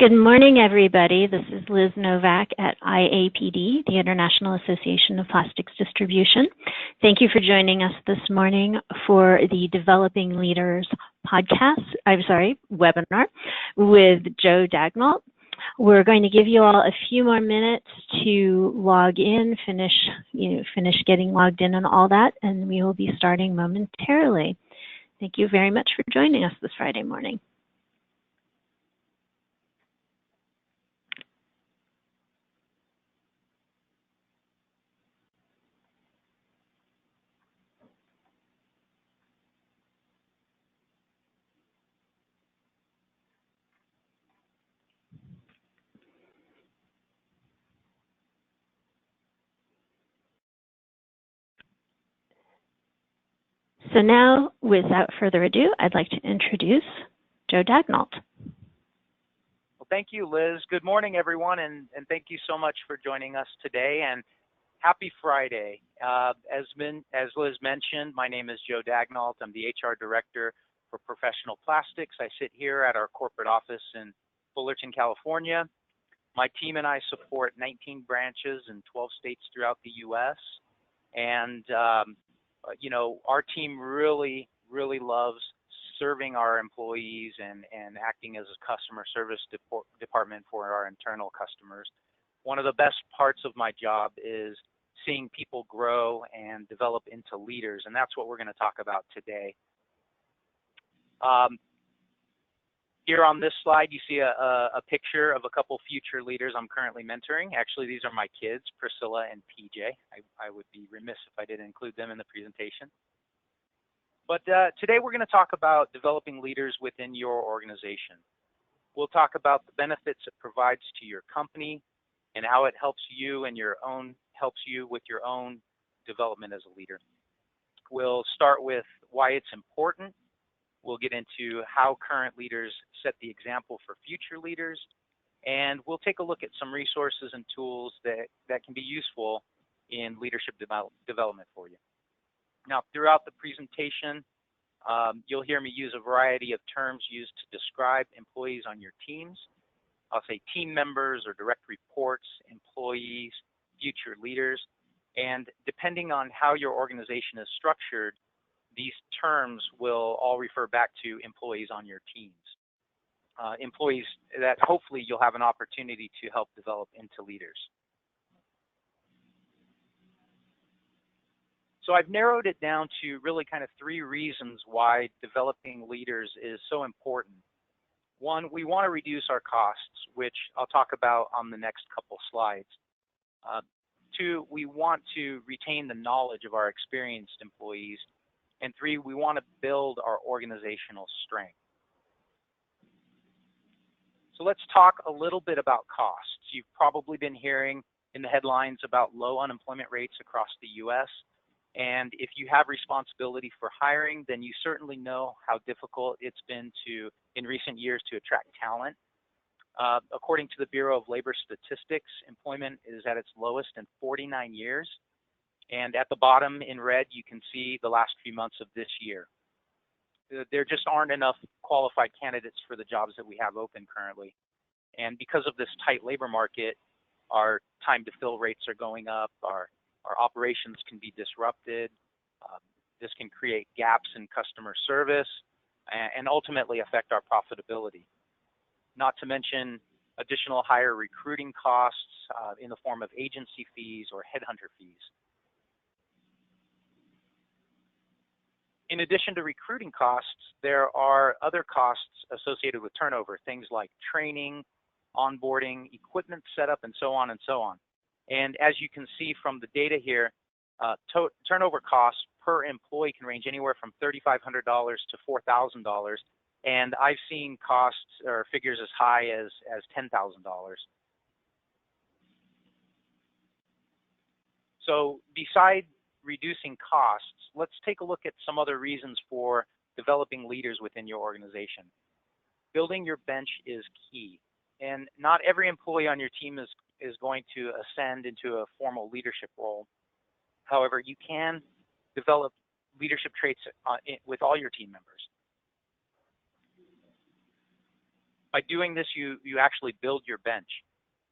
Good morning, everybody. This is Liz Novak at IAPD, the International Association of Plastics Distribution. Thank you for joining us this morning for the Developing Leaders webinar with Joe Dagnalt. We're going to give you all a few more minutes to log in, finish getting logged in and all that, and we will be starting momentarily. Thank you very much for joining us this Friday morning. So now, without further ado, I'd like to introduce Joe Dagnalt. Well, thank you, Liz. Good morning, everyone, and thank you so much for joining us today, and happy Friday. As Liz mentioned, my name is Joe Dagnalt. I'm the HR Director for Professional Plastics. I sit here at our corporate office in Fullerton, California. My team and I support 19 branches in 12 states throughout the U.S., and our team really loves serving our employees and acting as a customer service department for our internal customers. One of the best parts of my job is seeing people grow and develop into leaders, and that's what we're going to talk about today. Here on this slide, you see a picture of a couple future leaders I'm currently mentoring. Actually, these are my kids, Priscilla and PJ. I would be remiss if I didn't include them in the presentation. But today we're going to talk about developing leaders within your organization. We'll talk about the benefits it provides to your company and how it helps you with your own development as a leader. We'll start with why it's important. We'll get into how current leaders set the example for future leaders, and we'll take a look at some resources and tools that can be useful in leadership development for you. Now, throughout the presentation, you'll hear me use a variety of terms used to describe employees on your teams. I'll say team members or direct reports, employees, future leaders, and depending on how your organization is structured, these terms will all refer back to employees on your teams. Employees that hopefully you'll have an opportunity to help develop into leaders. So I've narrowed it down to really kind of three reasons why developing leaders is so important. One, we want to reduce our costs, which I'll talk about on the next couple slides. Two, we want to retain the knowledge of our experienced employees. And three, we want to build our organizational strength. So let's talk a little bit about costs. You've probably been hearing in the headlines about low unemployment rates across the U.S. And if you have responsibility for hiring, then you certainly know how difficult it's been in recent years to attract talent. According to the Bureau of Labor Statistics, employment is at its lowest in 49 years. And at the bottom in red, you can see the last few months of this year. There just aren't enough qualified candidates for the jobs that we have open currently. And because of this tight labor market, our time to fill rates are going up, our operations can be disrupted. This can create gaps in customer service and ultimately affect our profitability. Not to mention additional higher recruiting costs in the form of agency fees or headhunter fees. In addition to recruiting costs, there are other costs associated with turnover, things like training, onboarding, equipment setup, and so on and so on. And as you can see from the data here, turnover costs per employee can range anywhere from $3,500 to $4,000. And I've seen costs or figures as high as $10,000. So besides reducing costs, let's take a look at some other reasons for developing leaders within your organization. Building your bench is key, and not every employee on your team is going to ascend into a formal leadership role. However, you can develop leadership traits with all your team members. By doing this, you actually build your bench.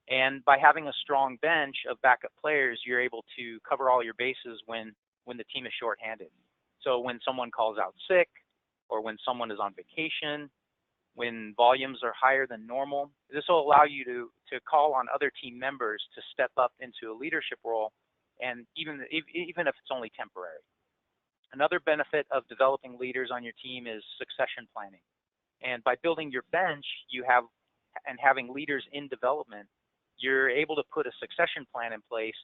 And by having a strong bench of backup players, you're able to cover all your bases when the team is shorthanded. So when someone calls out sick, or when someone is on vacation, when volumes are higher than normal, this will allow you to call on other team members to step up into a leadership role, and even if it's only temporary. Another benefit of developing leaders on your team is succession planning. And by building your bench, and having leaders in development, you're able to put a succession plan in place,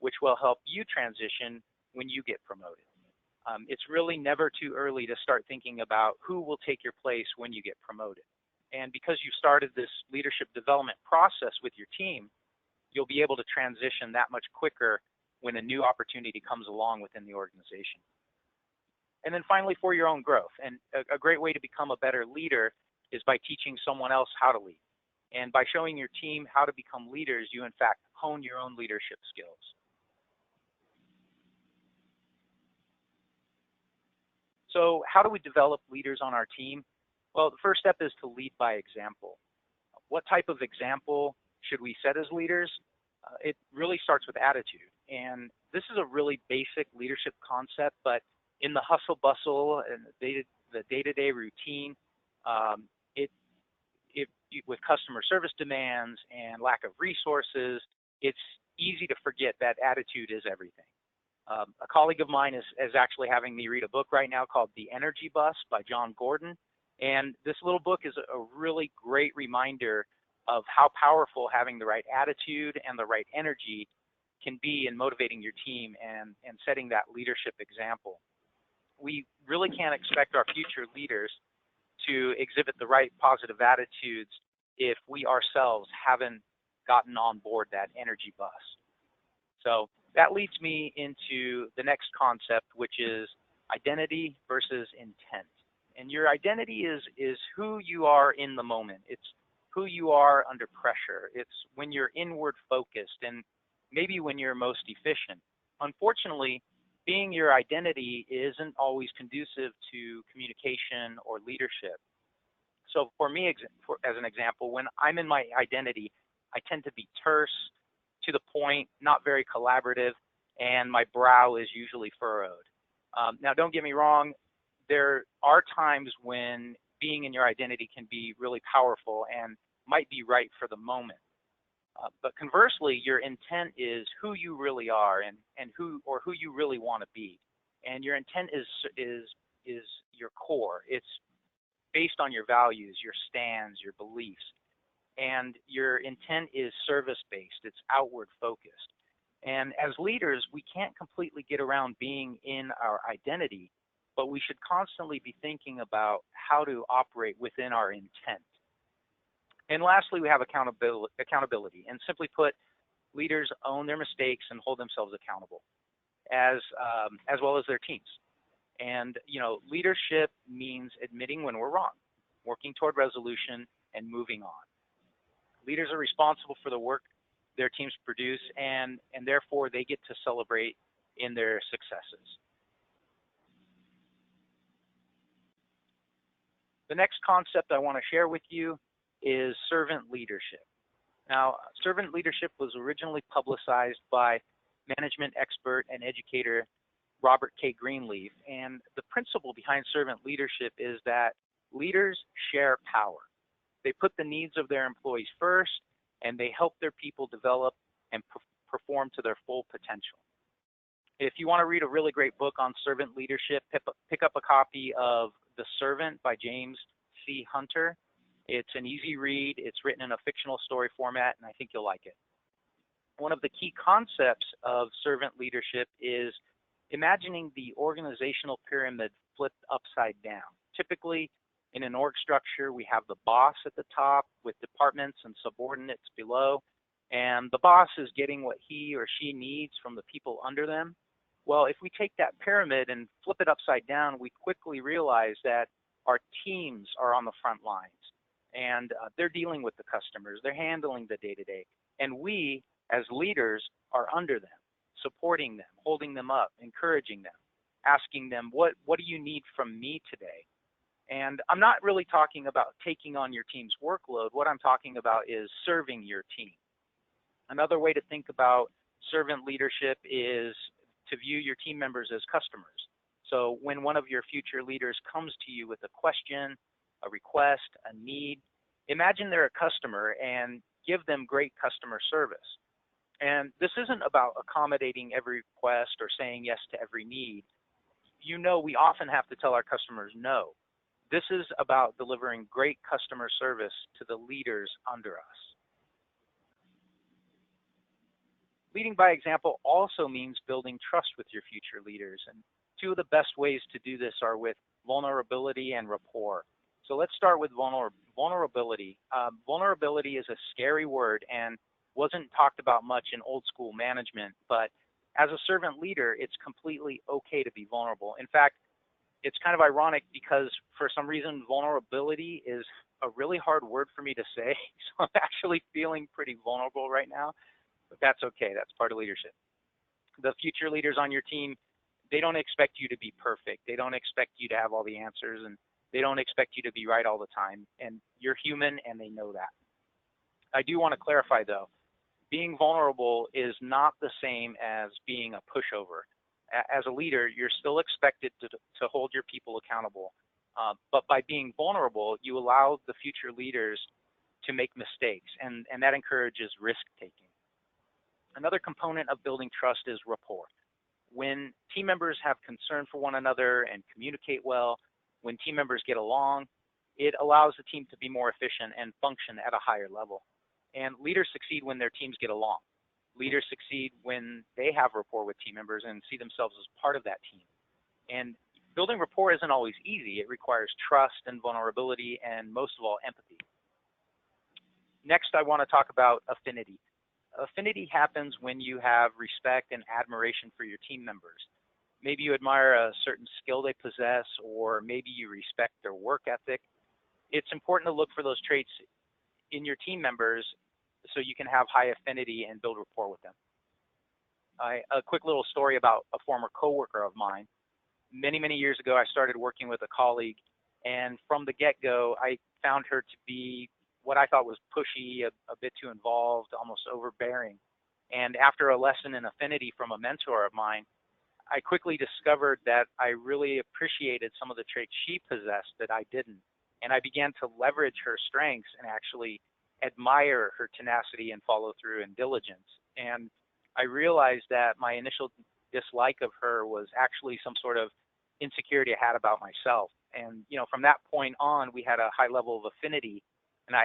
which will help you transition when you get promoted. It's really never too early to start thinking about who will take your place when you get promoted. And because you've started this leadership development process with your team, you'll be able to transition that much quicker when a new opportunity comes along within the organization. And then finally, for your own growth. And a great way to become a better leader is by teaching someone else how to lead. And by showing your team how to become leaders, you in fact hone your own leadership skills. So how do we develop leaders on our team? Well, the first step is to lead by example. What type of example should we set as leaders? It really starts with attitude. And this is a really basic leadership concept, but in the hustle bustle and the day-to-day routine, with customer service demands and lack of resources, it's easy to forget that attitude is everything. A colleague of mine is actually having me read a book right now called The Energy Bus by John Gordon. And this little book is a really great reminder of how powerful having the right attitude and the right energy can be in motivating your team and setting that leadership example. We really can't expect our future leaders to exhibit the right positive attitudes if we ourselves haven't gotten on board that energy bus. So that leads me into the next concept, which is identity versus intent. And your identity is who you are in the moment. It's who you are under pressure. It's when you're inward focused and maybe when you're most efficient. Unfortunately, being your identity isn't always conducive to communication or leadership. So for me, as an example, when I'm in my identity, I tend to be terse, to the point, not very collaborative, and my brow is usually furrowed. Now, don't get me wrong, there are times when being in your identity can be really powerful and might be right for the moment. But conversely, your intent is who you really are and who you really want to be. And your intent is your core. It's based on your values, your stands, your beliefs. And your intent is service-based. It's outward focused. And as leaders, we can't completely get around being in our identity, but we should constantly be thinking about how to operate within our intent. And lastly, we have accountability. And simply put, leaders own their mistakes and hold themselves accountable, as well as their teams. And leadership means admitting when we're wrong, working toward resolution, and moving on. Leaders are responsible for the work their teams produce, and therefore they get to celebrate in their successes. The next concept I want to share with you is servant leadership. Now, servant leadership was originally publicized by management expert and educator Robert K. Greenleaf, and the principle behind servant leadership is that leaders share power. They put the needs of their employees first, and they help their people develop and perform to their full potential. If you want to read a really great book on servant leadership, pick up a copy of The Servant by James C. Hunter. It's an easy read. It's written in a fictional story format, and I think you'll like it. One of the key concepts of servant leadership is imagining the organizational pyramid flipped upside down. Typically, in an org structure, we have the boss at the top with departments and subordinates below, and the boss is getting what he or she needs from the people under them. Well, if we take that pyramid and flip it upside down, we quickly realize that our teams are on the front lines, and they're dealing with the customers. They're handling the day-to-day, and we, as leaders, are under them, supporting them, holding them up, encouraging them, asking them, what do you need from me today? And I'm not really talking about taking on your team's workload. What I'm talking about is serving your team. Another way to think about servant leadership is to view your team members as customers. So when one of your future leaders comes to you with a question, a request, a need, imagine they're a customer and give them great customer service. And this isn't about accommodating every request or saying yes to every need. You know, we often have to tell our customers no. This is about delivering great customer service to the leaders under us. Leading by example also means building trust with your future leaders. And two of the best ways to do this are with vulnerability and rapport. So let's start with vulnerability. Vulnerability is a scary word and wasn't talked about much in old school management, but as a servant leader, it's completely okay to be vulnerable. In fact, it's kind of ironic because for some reason, vulnerability is a really hard word for me to say. So I'm actually feeling pretty vulnerable right now, but that's okay. That's part of leadership. The future leaders on your team, they don't expect you to be perfect. They don't expect you to have all the answers, and they don't expect you to be right all the time. And you're human, and they know that. I do want to clarify, though, being vulnerable is not the same as being a pushover. As a leader, you're still expected to hold your people accountable. But by being vulnerable, you allow the future leaders to make mistakes, and that encourages risk-taking. Another component of building trust is rapport. When team members have concern for one another and communicate well, when team members get along, it allows the team to be more efficient and function at a higher level. And leaders succeed when their teams get along. Leaders succeed when they have rapport with team members and see themselves as part of that team. And building rapport isn't always easy. It requires trust and vulnerability and most of all, empathy. Next, I want to talk about affinity. Affinity happens when you have respect and admiration for your team members. Maybe you admire a certain skill they possess, or maybe you respect their work ethic. It's important to look for those traits in your team members so you can have high affinity and build rapport with them. A quick little story about a former coworker of mine. Many, many years ago, I started working with a colleague, and from the get-go, I found her to be what I thought was pushy, a bit too involved, almost overbearing. And after a lesson in affinity from a mentor of mine, I quickly discovered that I really appreciated some of the traits she possessed that I didn't. And I began to leverage her strengths and actually admire her tenacity and follow through and diligence. And I realized that my initial dislike of her was actually some sort of insecurity I had about myself. And from that point on, we had a high level of affinity, and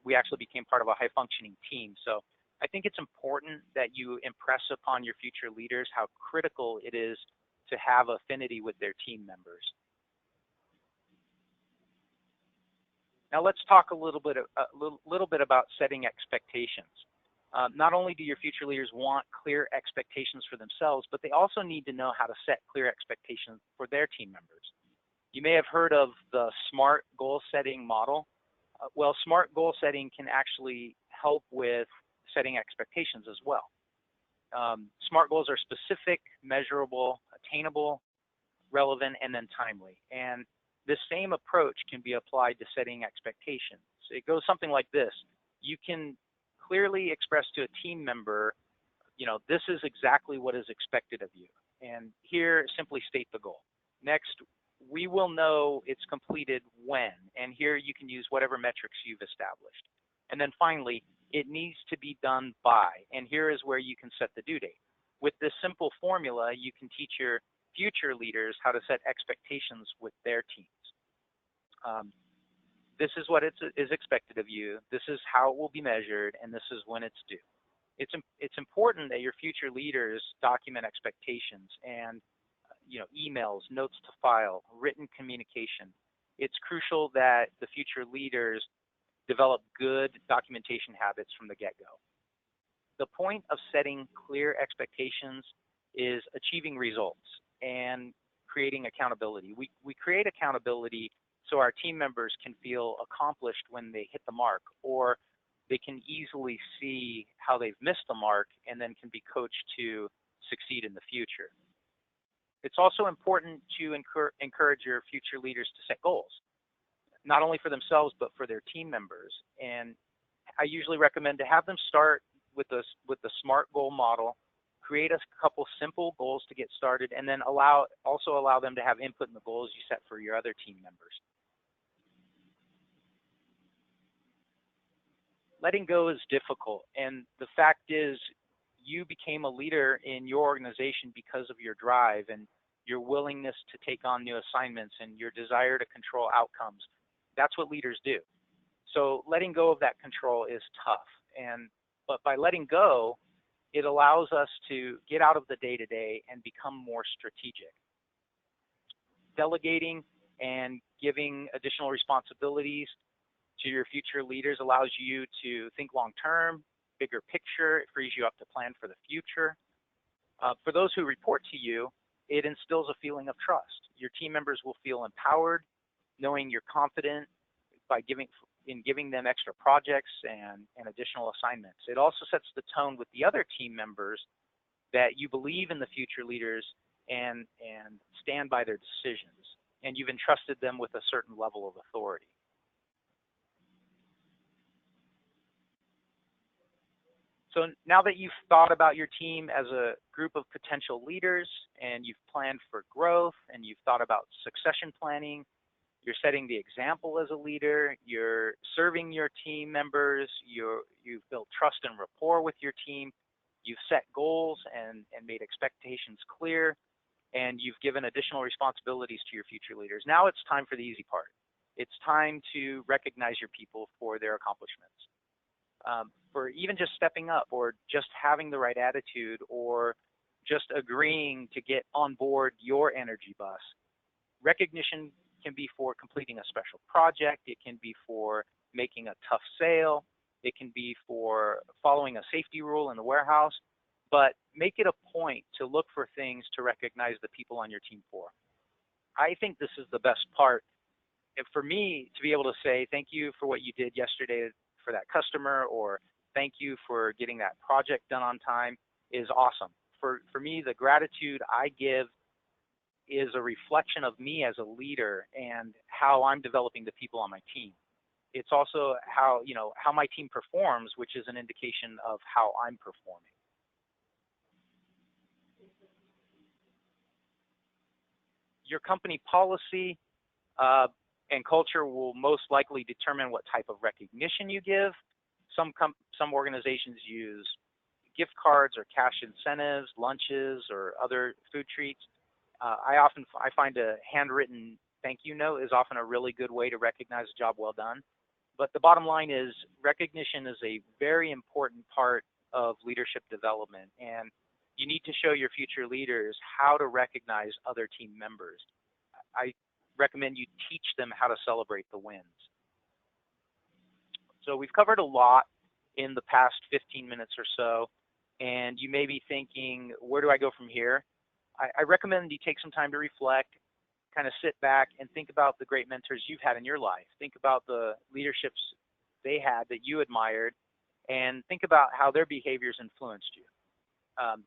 we actually became part of a high functioning team. So I think it's important that you impress upon your future leaders how critical it is to have affinity with their team members. Now let's talk a little bit about setting expectations. Not only do your future leaders want clear expectations for themselves, but they also need to know how to set clear expectations for their team members. You may have heard of the SMART goal setting model. Well, SMART goal setting can actually help with setting expectations as well. SMART goals are specific, measurable, attainable, relevant, and then timely. And this same approach can be applied to setting expectations. It goes something like this. You can clearly express to a team member, this is exactly what is expected of you. And here, simply state the goal. Next, we will know it's completed when, and here you can use whatever metrics you've established. And then finally, it needs to be done by, and here is where you can set the due date. With this simple formula, you can teach your future leaders how to set expectations with their teams. This is what is expected of you, this is how it will be measured, and this is when it's due. It's important that your future leaders document expectations and emails, notes to file, written communication. It's crucial that the future leaders develop good documentation habits from the get-go. The point of setting clear expectations is achieving results and creating accountability. We create accountability so our team members can feel accomplished when they hit the mark, or they can easily see how they've missed the mark and then can be coached to succeed in the future. It's also important to encourage your future leaders to set goals, not only for themselves, but for their team members. And I usually recommend to have them start with the SMART goal model, create a couple simple goals to get started, and then also allow them to have input in the goals you set for your other team members. Letting go is difficult, and the fact is you became a leader in your organization because of your drive and your willingness to take on new assignments and your desire to control outcomes. That's what leaders do. So letting go of that control is tough, but by letting go, it allows us to get out of the day-to-day and become more strategic. Delegating and giving additional responsibilities to your future leaders allows you to think long-term, bigger picture. It frees you up to plan for the future. For those who report to you, it instills a feeling of trust. Your team members will feel empowered, knowing you're confident by giving them extra projects and additional assignments. It also sets the tone with the other team members that you believe in the future leaders and stand by their decisions, and you've entrusted them with a certain level of authority. So now that you've thought about your team as a group of potential leaders, and you've planned for growth, and you've thought about succession planning, you're setting the example as a leader, you're serving your team members, you've built trust and rapport with your team, you've set goals and made expectations clear, and you've given additional responsibilities to your future leaders. Now it's time for the easy part. It's time to recognize your people for their accomplishments. For even just stepping up, or just having the right attitude, or just agreeing to get on board your energy bus. Recognition can be for completing a special project, it can be for making a tough sale, it can be for following a safety rule in the warehouse, but make it a point to look for things to recognize the people on your team for. I think this is the best part. And for me to be able to say, thank you for what you did yesterday for that customer, or thank you for getting that project done on time, is awesome. For me, the gratitude I give is a reflection of me as a leader and how I'm developing the people on my team. It's also how my team performs, which is an indication of how I'm performing. Your company policy and culture will most likely determine what type of recognition you give. Some organizations use gift cards or cash incentives, lunches, or other food treats. I find a handwritten thank you note is often a really good way to recognize a job well done. But the bottom line is recognition is a very important part of leadership development, and you need to show your future leaders how to recognize other team members. I recommend you teach them how to celebrate the wins. So we've covered a lot in the past 15 minutes or so, and you may be thinking, where do I go from here? I recommend you take some time to reflect, kind of sit back and think about the great mentors you've had in your life. Think about the leaderships they had that you admired, and think about how their behaviors influenced you,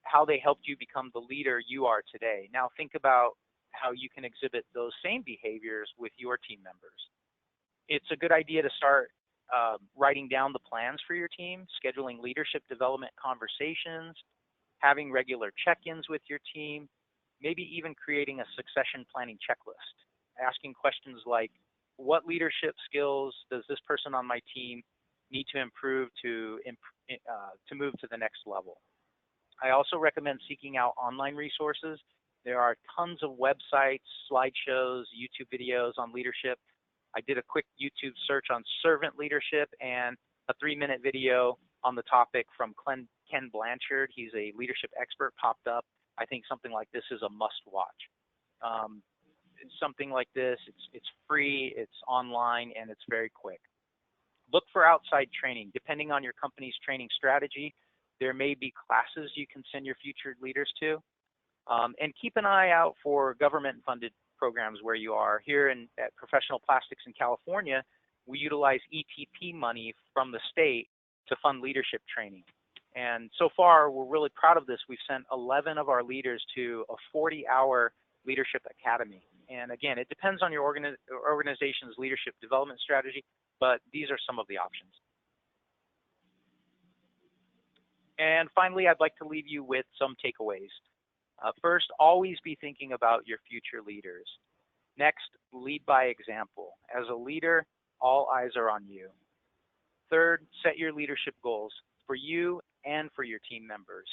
how they helped you become the leader you are today. Now think about how you can exhibit those same behaviors with your team members. It's a good idea to start writing down the plans for your team, scheduling leadership development conversations, having regular check-ins with your team, maybe even creating a succession planning checklist, asking questions like, what leadership skills does this person on my team need to improve to move to the next level? I also recommend seeking out online resources. There are tons of websites, slideshows, YouTube videos on leadership. I did a quick YouTube search on servant leadership, and a 3-minute video on the topic from Ken Blanchard. He's a leadership expert, popped up. I think something like this is a must watch. Something like this, it's free, it's online, and it's very quick. Look for outside training. Depending on your company's training strategy, there may be classes you can send your future leaders to. And keep an eye out for government-funded programs where you are. Here at Professional Plastics in California, we utilize ETP money from the state to fund leadership training. And so far, we're really proud of this. We've sent 11 of our leaders to a 40-hour Leadership Academy. And again, it depends on your organization's leadership development strategy, but these are some of the options. And finally, I'd like to leave you with some takeaways. First, always be thinking about your future leaders. Next, lead by example. As a leader, all eyes are on you. Third, set your leadership goals for you and for your team members.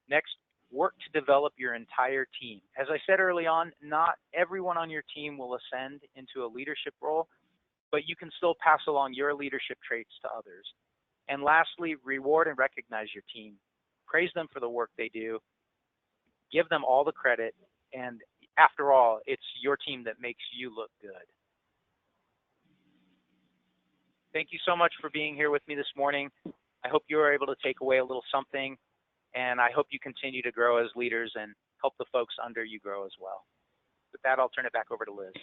Next, work to develop your entire team. As I said early on, not everyone on your team will ascend into a leadership role, but you can still pass along your leadership traits to others. And lastly, reward and recognize your team. Praise them for the work they do. Give them all the credit. And after all, it's your team that makes you look good. Thank you so much for being here with me this morning. I hope you were able to take away a little something, and I hope you continue to grow as leaders and help the folks under you grow as well. With that, I'll turn it back over to Liz.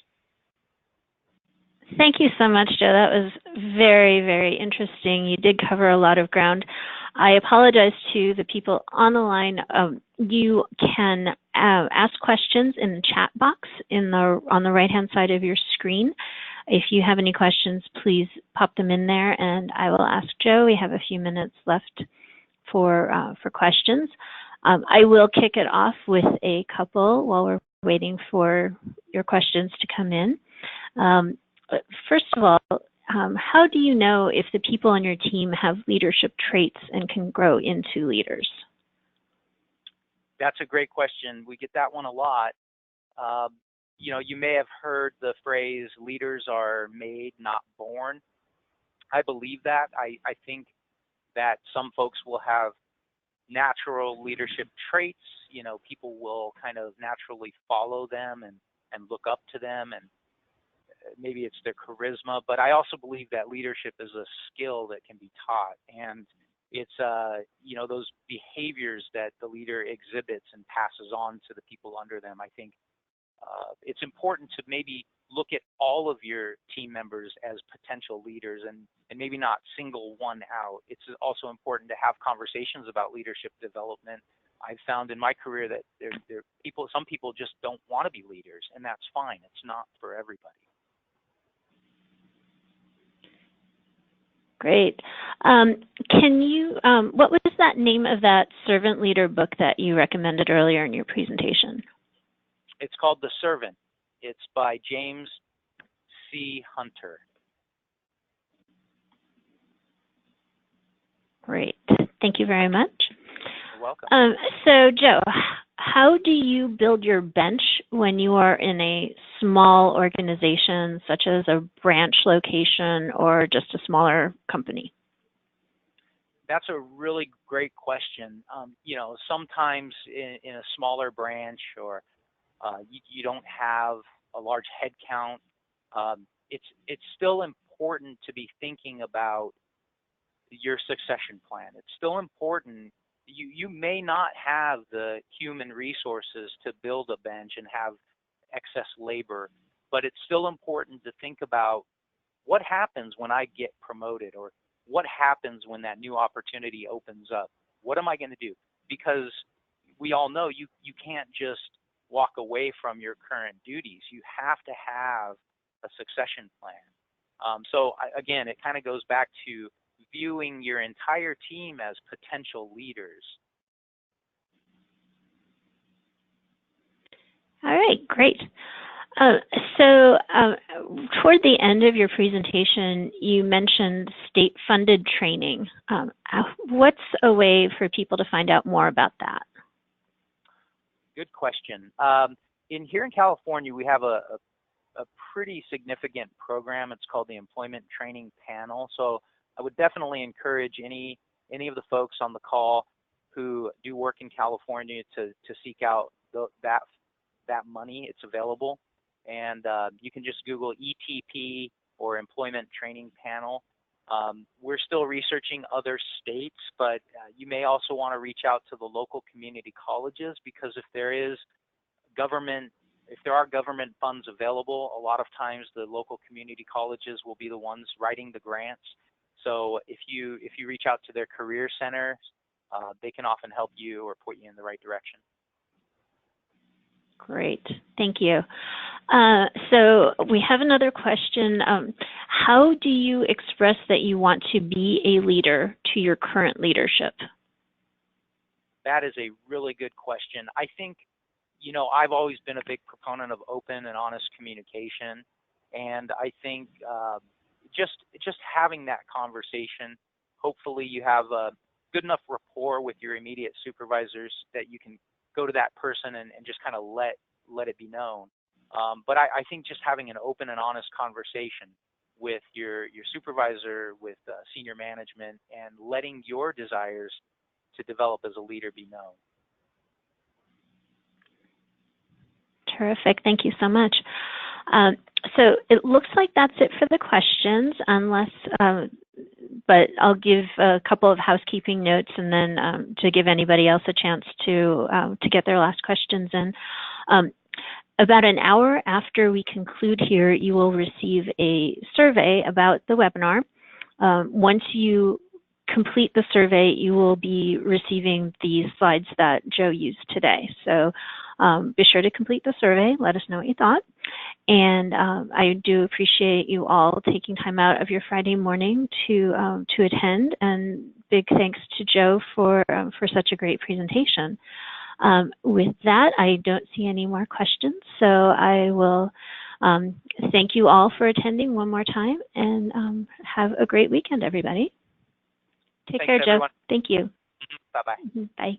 Thank you so much, Joe. That was very, very interesting. You did cover a lot of ground. I apologize to the people on the line. You can ask questions in the chat box on the right-hand side of your screen. If you have any questions, please pop them in there, and I will ask Joe. We have a few minutes left for questions. I will kick it off with a couple while we're waiting for your questions to come in. First of all, how do you know if the people on your team have leadership traits and can grow into leaders? That's a great question. We get that one a lot. You know, you may have heard the phrase, leaders are made, not born. I believe that. I think that some folks will have natural leadership traits. You know, people will kind of naturally follow them and look up to them, and maybe it's their charisma. But I also believe that leadership is a skill that can be taught, and it's you know, those behaviors that the leader exhibits and passes on to the people under them. I think it's important to maybe look at all of your team members as potential leaders and maybe not single one out. It's also important to have conversations about leadership development. I've found in my career that some people just don't want to be leaders, and that's fine. It's not for everybody. Great. Can you, what was that name of that servant leader book that you recommended earlier in your presentation? It's called The Servant. It's by James C. Hunter. Great. Thank you very much. You're welcome. So, Joe, how do you build your bench when you are in a small organization, such as a branch location or just a smaller company? That's a really great question. You know, sometimes in a smaller branch or you don't have a large head count, it's still important to be thinking about your succession plan. It's still important. You may not have the human resources to build a bench and have excess labor, but it's still important to think about what happens when I get promoted, or what happens when that new opportunity opens up. What am I going to do? Because we all know you can't just walk away from your current duties. You have to have a succession plan. Again, it kind of goes back to viewing your entire team as potential leaders. All right, great. Toward the end of your presentation, you mentioned state-funded training. What's a way for people to find out more about that? Good question. Here in California, we have a pretty significant program. It's called the Employment Training Panel. So I would definitely encourage any of the folks on the call who do work in California to seek out that money. It's available, and you can just Google ETP or Employment Training Panel. We're still researching other states, but you may also want to reach out to the local community colleges, because if there are government funds available, a lot of times the local community colleges will be the ones writing the grants. So if you reach out to their career center, they can often help you or point you in the right direction. Great, thank you. So we have another question. How do you express that you want to be a leader to your current leadership? That is a really good question. I think, you know, I've always been a big proponent of open and honest communication, and I think just having that conversation, hopefully you have a good enough rapport with your immediate supervisors that you can go to that person and just kind of let it be known. But I think just having an open and honest conversation with your supervisor, with senior management, and letting your desires to develop as a leader be known. Terrific. Thank you so much. So it looks like that's it for the questions, unless, but I'll give a couple of housekeeping notes and then to give anybody else a chance to get their last questions in. About an hour after we conclude here, you will receive a survey about the webinar. Once you complete the survey, you will be receiving the slides that Joe used today. So be sure to complete the survey. Let us know what you thought. And I do appreciate you all taking time out of your Friday morning to attend. And big thanks to Joe for such a great presentation. With that, I don't see any more questions. So I will thank you all for attending one more time, and have a great weekend, everybody. Take care, Joe. Everyone. Thank you. Bye-bye. Bye.